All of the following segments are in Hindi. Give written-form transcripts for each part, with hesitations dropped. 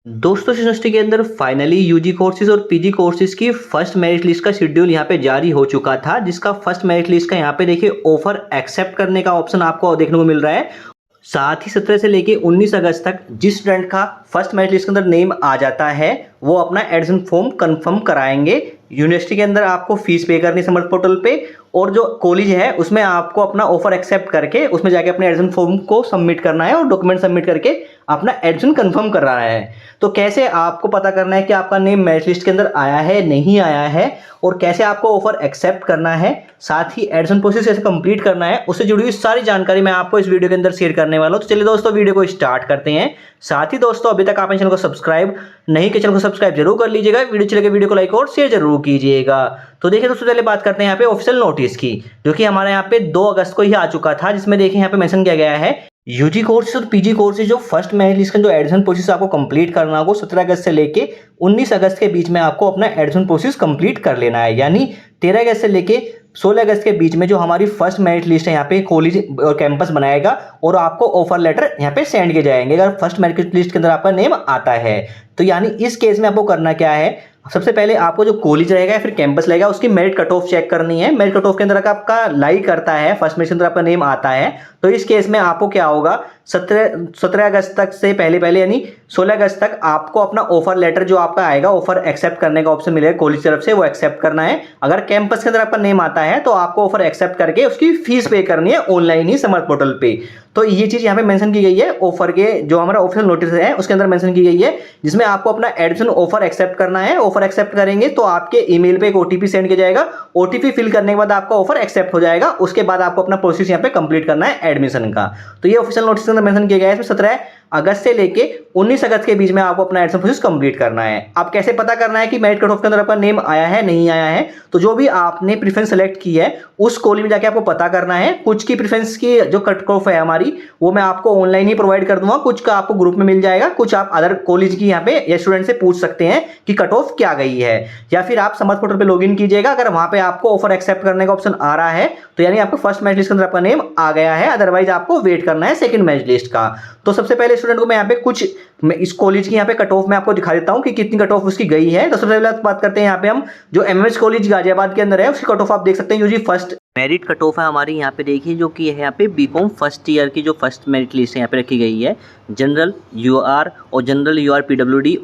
दोस्तों यूनिवर्सिटी के अंदर फाइनली यूजी कोर्सेज और पीजी कोर्सेज की फर्स्ट मेरिट लिस्ट का शेड्यूल यहाँ पे जारी हो चुका था, जिसका फर्स्ट मेरिट लिस्ट का यहाँ पे देखिए ऑफर एक्सेप्ट करने का ऑप्शन आपको देखने को मिल रहा है। साथ ही 17 से लेके 19 अगस्त तक जिस स्टूडेंट का फर्स्ट मेरिट लिस्ट के अंदर नेम आ जाता है वो अपना एडमिशन फॉर्म कंफर्म कराएंगे। यूनिवर्सिटी के अंदर आपको फीस पे करनी समर्थ पोर्टल पे, और जो कॉलेज है उसमें आपको अपना ऑफर एक्सेप्ट करके उसमें जाके अपने एडमिशन फॉर्म को सबमिट करना है और डॉक्यूमेंट सबमिट करके अपना एडमिशन कंफर्म कर रहा है। तो कैसे आपको पता करना है कि आपका नेम मेरिट लिस्ट के अंदर आया है नहीं आया है, और कैसे आपको ऑफर एक्सेप्ट करना है, साथ ही एडमिशन प्रोसेस कैसे कंप्लीट करना है, उससे जुड़ी हुई सारी जानकारी मैं आपको इस वीडियो के अंदर शेयर करने वाला हूं। तो चलिए दोस्तों वीडियो को स्टार्ट करते हैं। साथ ही दोस्तों अभी तक आपने चैनल को सब्सक्राइब नहीं किया, चैनल को सब्सक्राइब जरूर कर लीजिएगा, वीडियो चले वीडियो को लाइक और शेयर जरूर कीजिएगा। तो देखिए दोस्तों पहले बात करते हैं यहाँ पे ऑफिशियल नोटिस की, जो कि हमारे यहाँ पे 2 अगस्त को ही आ चुका था, जिसमें देखिए यहाँ पे मेंशन किया गया है यूजी कोर्सेज और पीजी कोर्सेज जो फर्स्ट मेरिट लिस्ट का जो एडमिशन प्रोसेस आपको कंप्लीट करना होगा 17 अगस्त से लेके 19 अगस्त के बीच में आपको अपना एडमिशन प्रोसेस कंप्लीट कर लेना है। यानी 13 अगस्त से लेके 16 अगस्त के बीच में जो हमारी फर्स्ट मेरिट लिस्ट है यहाँ पे कॉलेज और कैंपस बनाएगा और आपको ऑफर लेटर यहाँ पे सेंड किए जाएंगे अगर फर्स्ट मेरिट लिस्ट के अंदर आपका नेम आता है। तो यानी इस केस में आपको करना क्या है, सबसे पहले आपको जो कॉलेज रहेगा या फिर कैंपस रहेगा उसकी मेरिट कट ऑफ चेक करनी है। मेरिट कट ऑफ के अंदर अगर आपका लाई करता है, फर्स्ट मेरिट के अंदर आपका नेम आता है, तो इस केस में आपको क्या होगा 17 अगस्त तक से पहले यानी 16 अगस्त तक आपको अपना ऑफर लेटर जो आपका आएगा, ऑफर एक्सेप्ट करने का ऑप्शन मिलेगा कॉलेज तरफ से, वो एक्सेप्ट करना है। अगर कैंपस के अंदर आपका नेम आता है तो आपको ऑफर एक्सेप्ट करके उसकी फीस पे करनी है ऑनलाइन ही समर्थ पोर्टल पे। तो ये चीज यहाँ पे मेंशन की गई है ऑफर के जो हमारा ऑफिशियल नोटिस है उसके अंदर मेंशन की गई है, जिसमें आपको अपना एडमिशन ऑफर एक्सेप्ट करना है। ऑफर एक्सेप्ट करेंगे तो आपके ईमेल पे एक ओटीपी सेंड किया जाएगा, ओटीपी फिल करने के बाद आपका ऑफर एक्सेप्ट हो जाएगा। उसके बाद आपको अपना प्रोसेस यहाँ पे कंप्लीट करना है एडमिशन का। तो ये ऑफिशियल नोटिस के अंदर मेंशन किया गया है। इसमें 17 अगस्त से लेके 19 अगस्त के बीच में आपको अपना एडमिशन प्रोसेस कंप्लीट करना है। अब कैसे पता करना है कि मेरिट कट ऑफ के अंदर आपका नेम आया है नहीं आया है, तो जो भी आपने प्रेफरेंस सेलेक्ट की है उस कॉलेज में जाके आपको पता करना है। कुछ की प्रेफरेंस की जो कट ऑफ है हमारी वो मैं आपको ऑनलाइन ही प्रोवाइड कर दूंगा, कुछ का आपको ग्रुप में मिल जाएगा, कुछ आप अदर कॉलेज की यहाँ पे या स्टूडेंट से पूछ सकते हैं कि कट ऑफ क्या गई है, या फिर आप समर्थ पोर्टल पे लॉगिन कीजिएगा। अगर वहां पे आपको ऑफर एक्सेप्ट करने का ऑप्शन आ रहा है तो यानी आपको फर्स्ट मेरिट लिस्ट के अंदर आपका नेम आ गया है, अदरवाइज आपको वेट करना है सेकंड मेरिट लिस्ट का। तो सबसे पहले स्टूडेंट को मैं यहाँ पे कुछ इस कॉलेज की यहाँ पे कट ऑफ मैं आपको दिखा देता हूँ कि कितनी कट ऑफ उसकी गई है। तो सबसे पहले बात करते हैं यहाँ पे हम जो एमएमएस कॉलेज गाजियाबाद के अंदर है उसकी कट ऑफ आप देख सकते हैं। UG first merit cut off है हमारी यहाँ पे देखिए, जो कि है यहाँ पे बीकॉम फर्स्ट ईयर की जो फर्स्ट मेरिट लिस्ट है यहाँ पे रखी गई है। जनरल यूआर और general UR PWD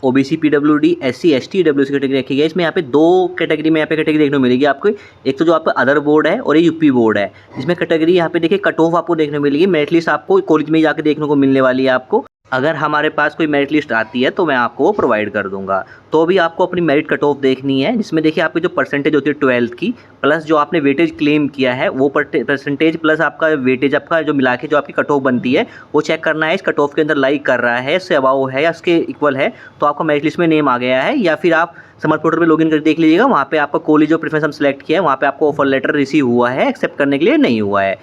OBC PWD SC ST WC category रखी गई है। इसमें यहाँ पे 2 कैटेगरी में यहाँ पे कैटेगरी देखने को मिलेगी आपको। एक तो जो आपका अदर बोर्ड है और ये यूपी बोर्ड है, जिसमें कैटेगरी यहाँ पे देखिए कट ऑफ आपको देखने को मिलेगी। मेरिट लिस्ट आपको कॉलेज में जाकर देखने को मिलने वाली है आपको। अगर हमारे पास कोई मेरिट लिस्ट आती है तो मैं आपको वो प्रोवाइड कर दूंगा। तो भी आपको अपनी मेरिट कट ऑफ देखनी है, जिसमें देखिए आपकी जो परसेंटेज होती है 12th की प्लस जो आपने वेटेज क्लेम किया है वो परसेंटेज प्लस आपका वेटेज आपका जो मिला के जो आपकी कट ऑफ बनती है वो चेक करना है। इस कट ऑफ के अंदर लाइक कर रहा है, इससे अबाव है या उसके इक्वल है तो आपका मेरिट लिस्ट में नेम आ गया है। या फिर आप समर्थ पोर्टल पे लॉगिन कर देख लीजिएगा, वहाँ पे आपका कॉलेज जो प्रेफरेंस हम सेलेक्ट किया है वहाँ पे आपको ऑफर लेटर रिसीव हुआ है, एक्सेप्ट करने के लिए नहीं हुआ है।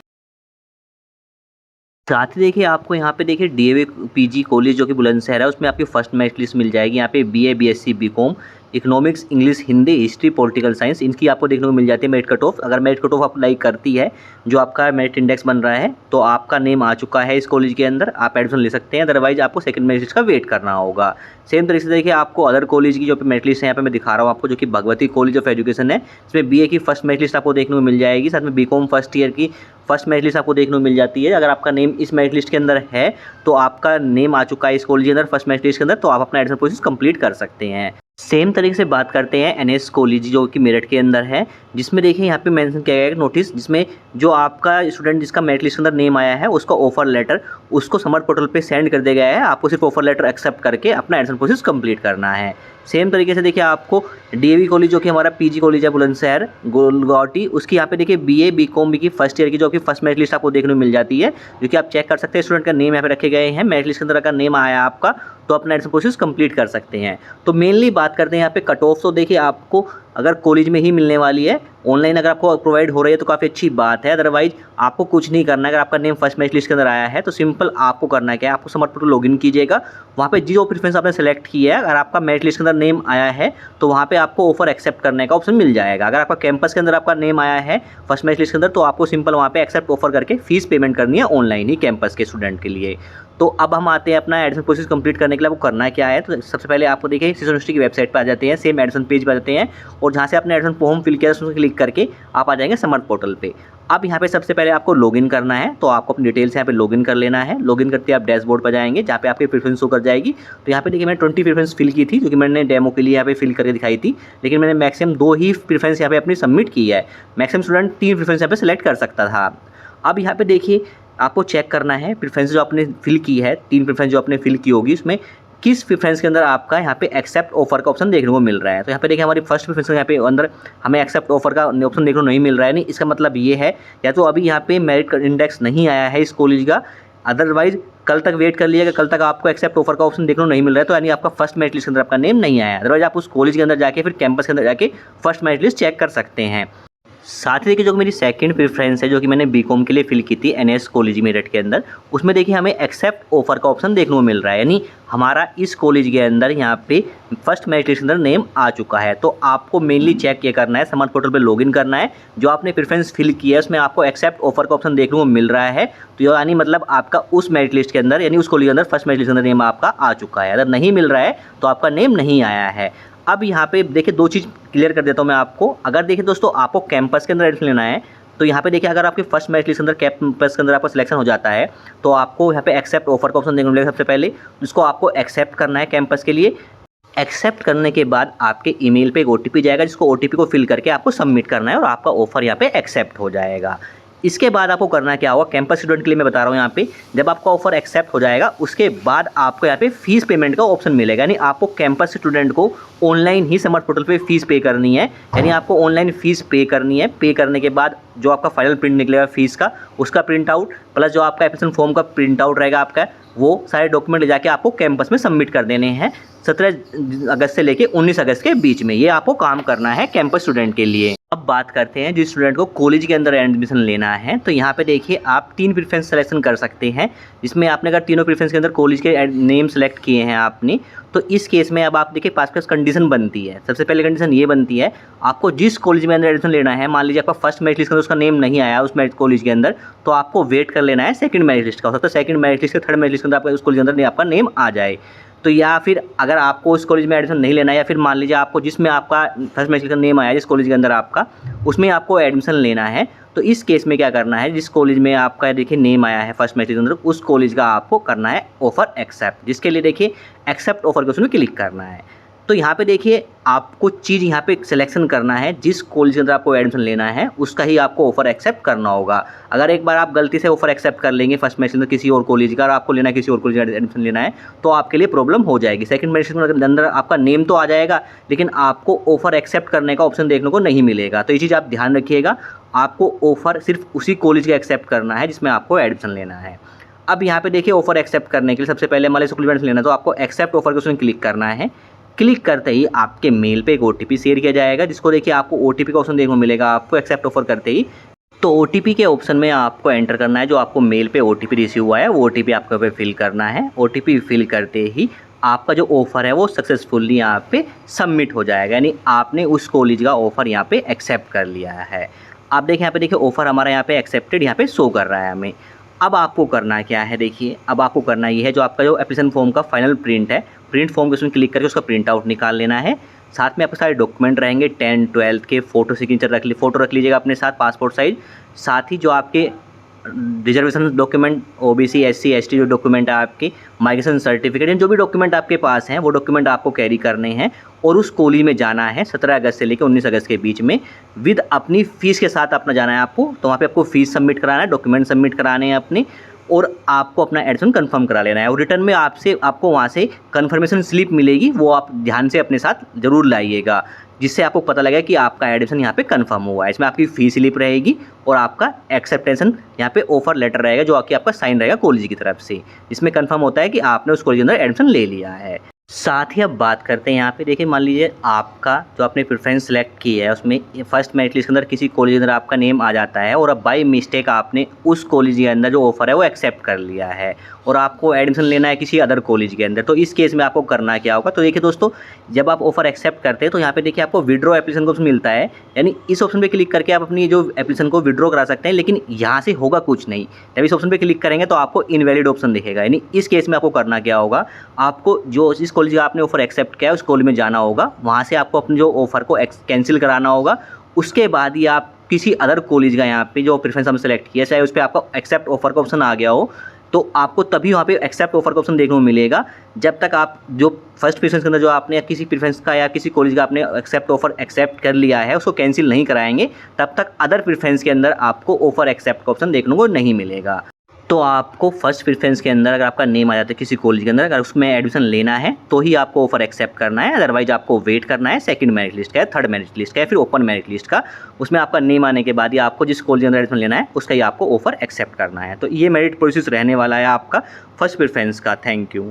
साथ ही देखिए आपको यहाँ पे देखिए डीएवी पीजी कॉलेज जो कि बुलंदशहर है उसमें आपकी फर्स्ट मेरिट लिस्ट मिल जाएगी। यहाँ पे BA BSc BCom economics English Hindi history political science इनकी आपको देखने को मिल जाती है मेरिट कट ऑफ। अगर मेरिट कट ऑफ आप लाइक करती है जो आपका मेरिट इंडेक्स बन रहा है तो आपका नेम आ चुका है इस कॉलेज के अंदर, आप एडमिशन ले सकते हैं, अदरवाइज आपको सेकंड मेरिट लिस्ट का वेट करना होगा। सेम तरीके से देखिए आपको अदर कॉलेज की जो मेरिट लिस्ट है यहाँ पे मैं दिखा रहा हूँ आपको, जो कि भगवती कॉलेज ऑफ एजुकेशन है, इसमें बीए की फर्स्ट मेरिट लिस्ट आपको देखने को मिल जाएगी। साथ में बीकॉम फर्स्ट ईयर की फर्स्ट मेरिट लिस्ट आपको देखने को मिल जाती है। अगर आपका नेम इस मेरिट लिस्ट के अंदर है तो आपका नेम आ चुका है इस कॉलेज के अंदर फर्स्ट मेरिट लिस्ट के अंदर, तो आप अपना एडमिशन प्रोसेस कंप्लीट कर सकते हैं। सेम तरीके से बात करते हैं एनएस कॉलेज जो कि मेरठ के अंदर है, जिसमें देखिए यहाँ पे मेंशन किया गया है नोटिस, जिसमें जो आपका स्टूडेंट जिसका मेरिट लिस्ट के अंदर नेम आया है उसका ऑफर लेटर उसको समर्थ पोर्टल पे सेंड कर दिया गया है। आपको सिर्फ ऑफर लेटर एक्सेप्ट करके अपना एडमिशन प्रोसेस कंप्लीट करना है। सेम तरीके से देखिए आपको डीएवी कॉलेज जो कि हमारा पीजी कॉलेज है बुलंदशहर गुवाहाटी, उसकी यहाँ पे देखिए बीए बीकॉम की फर्स्ट ईयर की जो कि फर्स्ट मेरिट लिस्ट आपको देखने को मिल जाती है, जो कि आप चेक कर सकते हैं। स्टूडेंट का नेम यहाँ पे रखे गए हैं, मेरिट लिस्ट के अंदर का नेम आया आपका तो अपना एडमिशन प्रोसेस कंप्लीट कर सकते हैं। तो मेनली बात करते हैं यहाँ पे कट ऑफ, तो देखिए आपको अगर कॉलेज में ही मिलने वाली है, ऑनलाइन अगर आपको प्रोवाइड हो रही है तो काफ़ी अच्छी बात है, अदरवाइज आपको कुछ नहीं करना है। अगर आपका नेम फर्स्ट मेरिट लिस्ट के अंदर आया है तो सिंपल आपको करना है क्या, आपको समर्थ पोर्टल लॉगिन कीजिएगा, वहाँ पे जो प्रेफरेंस आपने सेलेक्ट किया है अगर आपका मेरिट लिस्ट के अंदर नेम आया है तो वहाँ पे आपको ऑफर एक्सेप्ट करने का ऑप्शन मिल जाएगा। अगर आपका कैंपस के अंदर आपका नेम आया है फर्स्ट मेरिट लिस्ट के अंदर तो आपको सिंपल वहाँ पे एक्सेप्ट ऑफर करके फीस पेमेंट करनी है ऑनलाइन ही कैंपस के स्टूडेंट के लिए। तो अब हम आते हैं अपना एडमिशन प्रोसेस कंप्लीट करने के लिए आपको करना क्या है। तो सबसे पहले आपको देखिए सिस्टर यूनिवर्सिटी की वेबसाइट पर आ जाते हैं, सेम एडमिशन पेज पर आ जाते हैं और जहाँ से आपने एडमिशन फॉर्म फिल किया है उसमें क्लिक करके आप आ जाएंगे समर्थ पोर्टल पे। अब यहाँ पे सबसे पहले आपको लॉगिन करना है, तो आपको अपनी डिटेल्स यहाँ पे लॉगिन कर लेना है। लॉगिन करते आप डैशबोर्ड पर जाएंगे जहाँ पे आपकी प्रेफरेंस शो कर जाएगी। तो यहाँ पे देखिए मैंने 20 प्रेफरेंस फिल की थी जो कि मैंने डेमो के लिए यहाँ पे फिल करके दिखाई थी, लेकिन मैंने मैक्सिमम 2 ही प्रेफरेंस यहाँ पे अपनी सबमिट की है। मैक्सिमम स्टूडेंट 3 प्रेफरेंस यहाँ पे सेलेक्ट कर सकता था। अब यहाँ पे देखिए आपको चेक करना है प्रेफरेंस जो आपने फिल की है, 3 प्रेफरेंस जो आपने फिल की होगी उसमें किस प्रेफरेंस के अंदर आपका यहाँ पे एक्सेप्ट ऑफर का ऑप्शन देखने को मिल रहा है। तो यहाँ पे देखिए हमारी फर्स्ट प्रेफरेंस यहाँ पे अंदर हमें एक्सेप्ट ऑफर का ऑप्शन देखने को नहीं मिल रहा है। नहीं, इसका मतलब ये है या तो अभी यहाँ पे मेरिट इंडेक्स नहीं आया है इस कॉलेज का, अदरवाइज कल तक वेट कर लीजिएगा, कल तक आपको एक्सेप्ट ऑफर का ऑप्शन देखने को नहीं मिल रहा है तो यानी आपका फर्स्ट मेरिट लिस्ट के अंदर आपका नेम नहीं आया है। अदरवाइज आप उस कॉलेज के अंदर जाके फिर कैंपस के अंदर जाके फर्स्ट मेरिट लिस्ट चेक कर सकते हैं। साथ ही देखिए जो मेरी सेकंड प्रेफरेंस है जो कि मैंने बीकॉम के लिए फिल की थी एनएस कॉलेज मेरठ के अंदर, उसमें देखिए हमें एक्सेप्ट ऑफर का ऑप्शन देखने को मिल रहा है, यानी हमारा इस कॉलेज के अंदर यहाँ पे फर्स्ट मेरिट लिस्ट के अंदर नेम आ चुका है। तो आपको मेनली चेक ये करना है, समर्थ पोर्टल पे लॉगिन करना है, जो आपने प्रेफरेंस फिल किया है उसमें आपको एक्सेप्ट ऑफर का ऑप्शन देखने को मिल रहा है, तो यानी मतलब आपका उस मेरिट लिस्ट के अंदर यानी उस कॉलेज के अंदर फर्स्ट मेरिट लिस्ट के अंदर नेम आपका आ चुका है। अगर नहीं मिल रहा है तो आपका नेम नहीं आया है। अब यहाँ पे देखिए 2 चीज़ क्लियर कर देता हूँ मैं आपको। अगर देखिए दोस्तों आपको कैंपस के अंदर एडमिशन लेना है तो यहाँ पे देखिए अगर आपके फर्स्ट मेरिट लिस्ट के अंदर कैंपस के अंदर आपका सिलेक्शन हो जाता है तो आपको यहाँ पे एक्सेप्ट ऑफर का ऑप्शन देखने को मिलेगा। सबसे पहले जिसको आपको एक्सेप्ट करना है कैंपस के लिए, एक्सेप्ट करने के बाद आपके ईमेल पे एक ओटीपी जाएगा जिसको ओटीपी को फिल करके आपको सबमिट करना है और आपका ऑफर यहाँ पे एक्सेप्ट हो जाएगा। इसके बाद आपको करना क्या होगा, कैंपस स्टूडेंट के लिए मैं बता रहा हूँ यहाँ पे जब आपका ऑफर एक्सेप्ट हो जाएगा उसके बाद आपको यहाँ पे फीस पेमेंट का ऑप्शन मिलेगा, यानी आपको कैंपस स्टूडेंट को ऑनलाइन ही समर्थ पोर्टल पे फीस पे करनी है, यानी आपको ऑनलाइन फीस पे करनी है। पे करने के बाद जो आपका फाइनल प्रिंट निकलेगा फीस का उसका प्रिंट आउट प्लस जो आपका एप्लीकेशन फॉर्म का प्रिंट आउट रहेगा आपका, वो सारे डॉक्यूमेंट ले जाके आपको कैंपस में सबमिट कर देने हैं 17 अगस्त से लेके 19 अगस्त के बीच में। ये आपको काम करना है कैंपस स्टूडेंट के लिए। अब बात करते हैं जिस स्टूडेंट को कॉलेज के अंदर एडमिशन लेना है, तो यहाँ पे देखिए आप 3 प्रेफरेंस सिलेक्शन कर सकते हैं, जिसमें आपने अगर तीनों प्रेफरेंस के अंदर कॉलेज के नेम सेलेक्ट किए हैं आपने, तो इस केस में अब आप देखिए पास कंडीशन बनती है। सबसे पहले कंडीशन ये बनती है आपको जिस कॉलेज में अंदर एडमिशन लेना है, मान लीजिए आपका फर्स्ट मेरिट लिस्ट के अंदर उसका नेम नहीं आया उस मेरिट कॉलेज के अंदर, तो आपको वेट कर लेना है सेकंड मेरिट लिस्ट का। हो सकता है सेकंड मेरिट लिस्ट के थर्ड मेरिट लिस्ट के अंदर आपका उस कॉलेज के अंदर आपका नेम आ जाए। तो या फिर अगर आपको उस कॉलेज में एडमिशन नहीं लेना है या फिर मान लीजिए आपको जिसमें आपका फर्स्ट मेरिट लिस्ट का नेम आया जिस कॉलेज के अंदर आपका उसमें आपको एडमिशन लेना है, तो इस केस में क्या करना है, जिस कॉलेज में आपका देखिए नेम आया है फर्स्ट मेरिट के अंदर उस कॉलेज का आपको करना है ऑफर एक्सेप्ट, जिसके लिए देखिए एक्सेप्ट ऑफर के उसमें क्लिक करना है। तो यहाँ पे देखिए आपको चीज़ यहाँ पे सिलेक्शन करना है, जिस कॉलेज के अंदर आपको एडमिशन लेना है उसका ही आपको ऑफर एक्सेप्ट करना होगा। अगर एक बार आप गलती से ऑफर एक्सेप्ट कर लेंगे फर्स्ट मेरिट के अंदर किसी और कॉलेज का और आपको लेना है किसी और कॉलेज का एडमिशन लेना है तो आपके लिए प्रॉब्लम हो जाएगी। सेकंड मेरिट के अंदर आपका नेम तो आ जाएगा लेकिन आपको ऑफर एक्सेप्ट करने का ऑप्शन देखने को नहीं मिलेगा। तो ये चीज़ आप ध्यान रखिएगा, आपको ऑफर सिर्फ उसी कॉलेज का एक्सेप्ट करना है जिसमें आपको एडमिशन लेना है। अब यहाँ पे देखिए ऑफर एक्सेप्ट करने के लिए सबसे पहले मान लीजिए कॉलेज में एडमिशन लेना तो आपको एक्सेप्ट ऑफर के उसमें क्लिक करना है। क्लिक करते ही आपके मेल पे एक ओटीपी शेयर किया जाएगा, जिसको देखिए आपको ओटीपी का ऑप्शन देखने को मिलेगा आपको एक्सेप्ट ऑफर करते ही। तो ओटीपी के ऑप्शन में आपको एंटर करना है जो आपको मेल पे ओटीपी रिसीव हुआ है, वो ओटीपी आपको पे फिल करना है। ओटीपी फिल करते ही आपका जो ऑफ़र है वो सक्सेसफुली यहाँ पे सबमिट हो जाएगा, यानी आपने उस कॉलेज का ऑफ़र यहाँ पे एक्सेप्ट कर लिया है। आप देखें यहाँ पे देखिए ऑफ़र हमारा यहाँ पे एक्सेप्टेड यहाँ पे शो कर रहा है हमें। अब आपको करना क्या है, देखिए अब आपको करना ये है जो आपका जो एप्लीकेशन फॉर्म का फाइनल प्रिंट है, प्रिंट फॉर्म के उसमें क्लिक करके उसका प्रिंट आउट निकाल लेना है। साथ में आपके सारे डॉक्यूमेंट रहेंगे 10, 12 के फ़ोटो सिग्नेचर फ़ोटो रख लीजिएगा अपने साथ, पासपोर्ट साइज़। साथ ही जो आपके reservation document, OBC, SC, ST जो डॉक्यूमेंट है आपके, माइग्रेशन सर्टिफिकेट, जो भी डॉक्यूमेंट आपके पास हैं वो डॉक्यूमेंट आपको कैरी करने हैं और उस कॉलेज में जाना है 17 अगस्त से लेकर 19 अगस्त के बीच में, विद अपनी फ़ीस के साथ अपना जाना है आपको। तो वहाँ पे आपको फ़ीस सबमिट कराना है, डॉक्यूमेंट सबमिट कराने हैं अपने, और आपको अपना एडमिशन कंफर्म करा लेना है। और रिटर्न में आपको वहाँ से कंफर्मेशन स्लिप मिलेगी, वो आप ध्यान से अपने साथ ज़रूर लाइएगा, जिससे आपको पता लगे कि आपका एडमिशन यहाँ पे कंफर्म हुआ है। इसमें आपकी फ़ी स्लिप रहेगी और आपका एक्सेप्टेंसन यहाँ पे ऑफर लेटर रहेगा जो कि आपका साइन रहेगा कॉलेज की तरफ से, जिसमें कंफर्म होता है कि आपने उस कॉलेज के अंदर एडमिशन ले लिया है। साथ ही अब बात करते हैं यहाँ पे देखिए, मान लीजिए आपका जो आपने प्रेफ़रेंस सेलेक्ट की है उसमें फर्स्ट मेरिट लिस्ट के अंदर किसी कॉलेज के अंदर आपका नेम आ जाता है और अब बाय मिस्टेक आपने उस कॉलेज के अंदर जो ऑफ़र है वो एक्सेप्ट कर लिया है और आपको एडमिशन लेना है किसी अदर कॉलेज के अंदर। तो इस केस में आपको करना क्या होगा? तो देखिए दोस्तों, जब आप ऑफ़र एक्सेप्ट करते हैं तो यहाँ पे देखिए आपको विथड्रॉ एप्लीकेशन का ऑप्शन मिलता है, यानी इस ऑप्शन पे क्लिक करके आप अपनी जो एप्लीकेशन को विथड्रॉ करा सकते हैं, लेकिन यहाँ से होगा कुछ नहीं। जब इस ऑप्शन पे क्लिक करेंगे तो आपको इनवैलिड ऑप्शन दिखेगा, यानी इस केस में आपको करना क्या होगा? आपको जो जिस कॉलेज का आपने ऑफ़र एक्सेप्ट किया है उस कॉलेज में जाना होगा, वहाँ से आपको अपने जो ऑफ़र को कैंसिल कराना होगा। उसके बाद ही आप किसी अदर कॉलेज का यहाँ पे जो प्रेफ़रेंस हमने सेलेक्ट किया है, चाहे उस पे आपका एक्सेप्ट ऑफ़र का ऑप्शन आ गया हो, तो आपको तभी वहाँ पे एक्सेप्ट ऑफ़र का ऑप्शन देखने को मिलेगा। जब तक आप जो फर्स्ट प्रेफ़रेंस के अंदर जो आपने किसी प्रेफ़रेंस का या किसी कॉलेज का आपने एक्सेप्ट ऑफ़र एक्सेप्ट कर लिया है, उसको कैंसिल नहीं कराएँगे, तब तक अदर प्रेफ़रेंस के अंदर आपको ऑफ़र एक्सेप्ट का ऑप्शन देखने को नहीं मिलेगा। तो आपको फर्स्ट प्रेफ़रेंस के अंदर अगर आपका नेम आ जाता है किसी कॉलेज के अंदर, अगर उसमें एडमिशन लेना है तो ही आपको ऑफ़र एक्सेप्ट करना है, अदरवाइज़ आपको वेट करना है सेकंड मेरिट लिस्ट का या थर्ड मेरिट लिस्ट का या फिर ओपन मेरिट लिस्ट का। उसमें आपका नेम आने के बाद ही आपको जिस कॉलेज के अंदर एडमिशन लेना है उसका ही आपको ऑफ़र एक्सेप्ट करना है। तो ये मेरिट प्रोसेस रहने वाला है आपका फर्स्ट प्रेफ़रेंस का। Thank you.